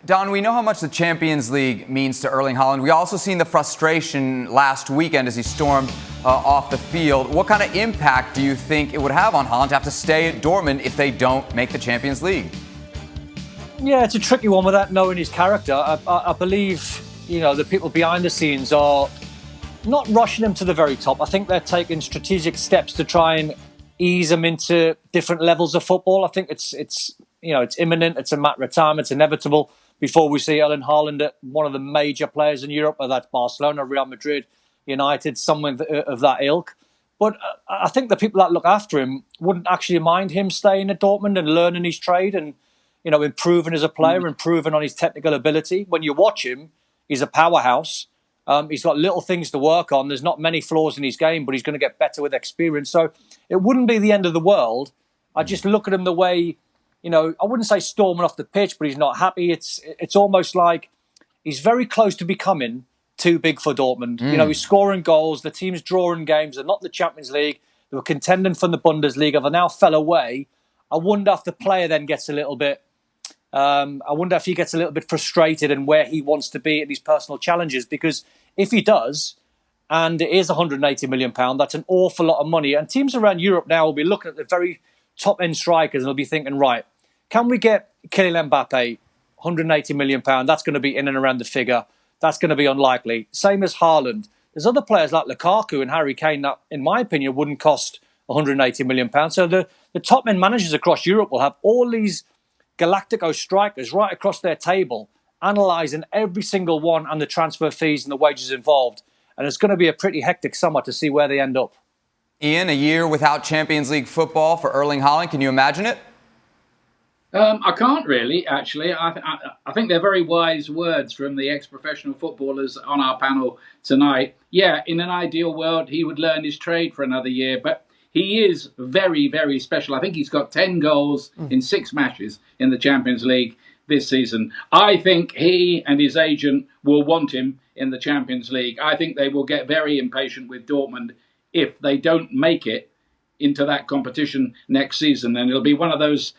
Don, we know how much the Champions League means to Erling Haaland. We also seen the frustration last weekend as he stormed off the field. What kind of impact do you think it would have on Haaland to have to stay at Dortmund if they don't make the Champions League? Yeah, it's a tricky one without knowing his character. I believe, the people behind the scenes are not rushing him to the very top. I think they're taking strategic steps to try and ease him into different levels of football. I think it's imminent. It's a matter of time. It's inevitable before we see Erling Haaland at one of the major players in Europe, whether that's Barcelona, Real Madrid, United, someone of that ilk. But I think the people that look after him wouldn't actually mind him staying at Dortmund and learning his trade and, improving as a player, improving on his technical ability. When you watch him, he's a powerhouse. He's got little things to work on. There's not many flaws in his game, but he's going to get better with experience. So it wouldn't be the end of the world. I just look at him the way, I wouldn't say storming off the pitch, but he's not happy. It's almost like he's very close to becoming too big for Dortmund. He's scoring goals. The team's drawing games. They're not the Champions League. They were contending for the Bundesliga. They now fell away. I wonder if the player then gets a little bit... I wonder if he gets a little bit frustrated and where he wants to be at these personal challenges. Because if he does, and it is £180 million, that's an awful lot of money. And teams around Europe now will be looking at the very top-end strikers and they'll be thinking, right, can we get Kylian Mbappe, £180 million? That's going to be in and around the figure. That's going to be unlikely. Same as Haaland. There's other players like Lukaku and Harry Kane that, in my opinion, wouldn't cost £180 million. So the top-end managers across Europe will have all these Galactico strikers right across their table, analysing every single one and the transfer fees and the wages involved. And it's going to be a pretty hectic summer to see where they end up. Ian, a year without Champions League football for Erling Haaland. Can you imagine it? I can't really, actually. I think they're very wise words from the ex-professional footballers on our panel tonight. Yeah, in an ideal world, he would learn his trade for another year, but he is very, very special. I think he's got 10 goals in 6 matches in the Champions League this season. I think he and his agent will want him in the Champions League. I think they will get very impatient with Dortmund if they don't make it into that competition next season. And it'll be one of those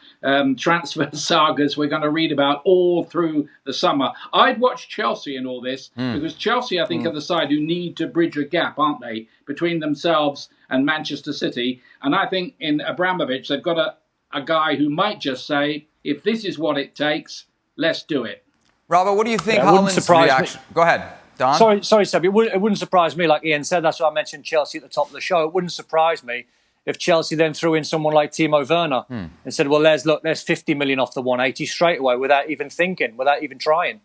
transfer sagas we're going to read about all through the summer. I'd watch Chelsea in all this because Chelsea, I think, are the side who need to bridge a gap, aren't they, between themselves and Manchester City. And I think in Abramovich, they've got a guy who might just say, if this is what it takes, let's do it. Robert, what do you think Haaland's reaction? Go ahead, Don. Sorry, Seb. It wouldn't surprise me, like Ian said. That's why I mentioned Chelsea at the top of the show. It wouldn't surprise me if Chelsea then threw in someone like Timo Werner and said, well, there's 50 million off the 180 straight away without even thinking, without even trying.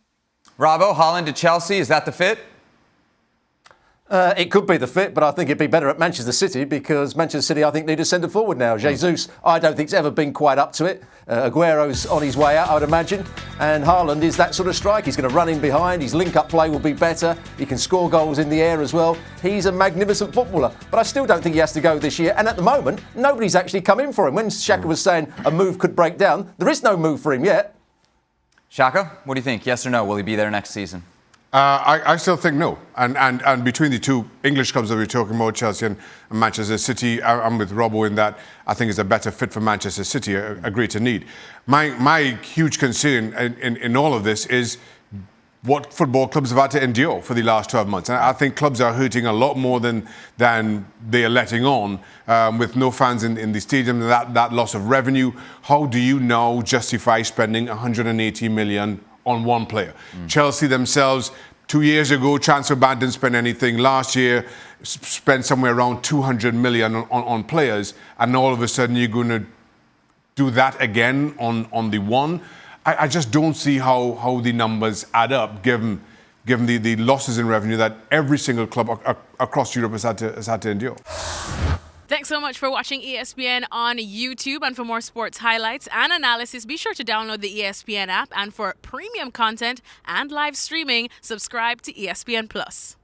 Robbo, Haaland to Chelsea, is that the fit? It could be the fit, but I think it'd be better at Manchester City because Manchester City, I think, need a centre forward now. Jesus, I don't think, has ever been quite up to it. Aguero's on his way out, I would imagine. And Haaland is that sort of strike. He's going to run in behind. His link-up play will be better. He can score goals in the air as well. He's a magnificent footballer. But I still don't think he has to go this year. And at the moment, nobody's actually come in for him. When Shaka was saying a move could break down, there is no move for him yet. Shaka, what do you think? Yes or no? Will he be there next season? I still think no. And between the two English clubs that we're talking about, Chelsea and Manchester City, I'm with Robbo in that I think it's a better fit for Manchester City, a greater need. My huge concern in all of this is what football clubs have had to endure for the last 12 months. And I think clubs are hurting a lot more than they are letting on with no fans in the stadium, that loss of revenue. How do you now justify spending 180 million on one player? Chelsea themselves, 2 years ago, transfer ban didn't spend anything. Last year, spent somewhere around 200 million on players. And all of a sudden, you're going to do that again on the one. I just don't see how the numbers add up, given the losses in revenue that every single club across Europe has had to endure. Thanks so much for watching ESPN on YouTube. And for more sports highlights and analysis, be sure to download the ESPN app. And for premium content and live streaming, subscribe to ESPN Plus.